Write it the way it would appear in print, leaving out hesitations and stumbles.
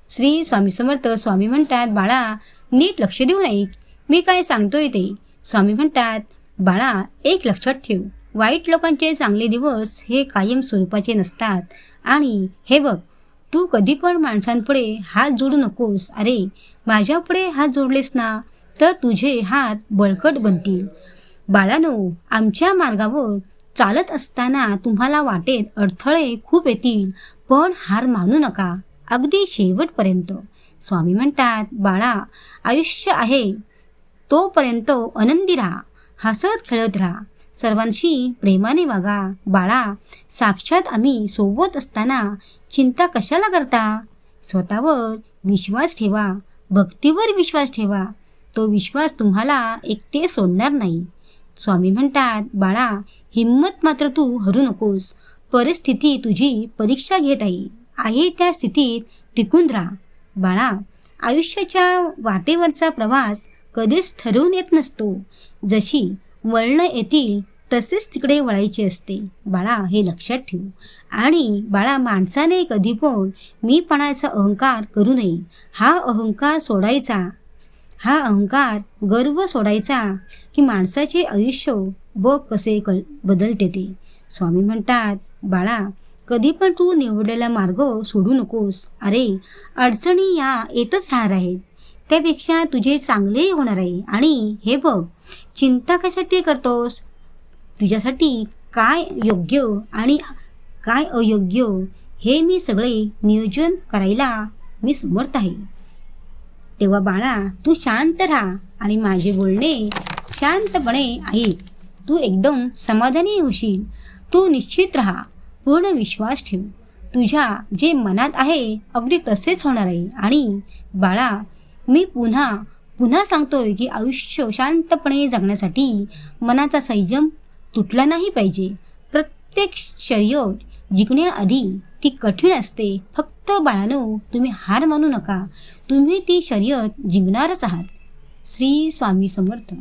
श्री स्वामी समर्थ. स्वामी म्हणतात, बाळा नीट लक्ष देऊन ऐक, मी काय सांगतोय ते. स्वामी म्हणतात, बाळा एक लक्षात ठेव, वाईट लोकांचे चांगले दिवस हे कायम स्वरूपाचे नसतात. आणि हे बघ, तू कधी पण माणसांपुढे हात जोडू नकोस. अरे माझ्यापुढे हात जोडलेस ना तर तुझे हात बळकट बनतील. बाळांनो, आमच्या मार्गावर चालत असताना तुम्हाला वाटेत अडथळे खूप येतील, पण हार मानू नका अगदी शेवटपर्यंत. स्वामी म्हणतात, बाळा आयुष्य आहे तोपर्यंत आनंदी राहा, हसत खेळत राहा, सर्वांशी प्रेमाने वागा. बाळा साक्षात आम्ही सोबत असताना चिंता कशाला करता? स्वतःवर विश्वास ठेवा, भक्तीवर विश्वास ठेवा. तो विश्वास तुम्हाला एकटे सोडणार नाही. स्वामी म्हणतात, बाळा हिम्मत मात्र तू हरू नकोस. परिस्थिती तुझी परीक्षा घेत आहे त्या स्थितीत टिकून राहा. बाळा आयुष्याच्या वाटेवरचा प्रवास कधीच ठरवून येत नसतो. जशी वळणं येतील तसेच तिकडे वळायचे असते. बाळा हे लक्षात ठेव. आणि बाळा माणसाने कधी पण मीपणाचा अहंकार करू नये. हा अहंकार सोडायचा, हा अहंकार गर्व सोडायचा की माणसाचे आयुष्य बघ कसे बदलते ते. स्वामी म्हणतात, बाळा कधी पण तू निवडलेला मार्ग सोडू नकोस. अरे अडचणी या येतच राहणार आहेत, त्यापेक्षा तुझे चांगले होणार आहे. आणि हे बघ, चिंता कशासाठी करतोस? तुझ्यासाठी काय योग्य आणि काय अयोग्य हे मी सगळे नियोजन करायला मी समर्थ आहे. तेव्हा बाळा तू शांत राहा आणि माझे बोलणे शांतपणे ऐक. तू एकदम समाधानी होशील. तू निश्चित राहा, पूर्ण विश्वास ठेव. तुझ्या जे मनात आहे अगदी तसेच होणार आहे. आणि बाळा मी पुन्हा सांगतोय की आयुष्य शांतपणे जगण्यासाठी मनाचा संयम तुटला नाही पाहिजे. प्रत्येक शर्यत जिंकण्याआधी ती कठीण असते. फक्त बाळांनो तुम्ही हार मानू नका, तुम्ही ती शर्यत जिंकणारच आहात. श्री स्वामी समर्थ.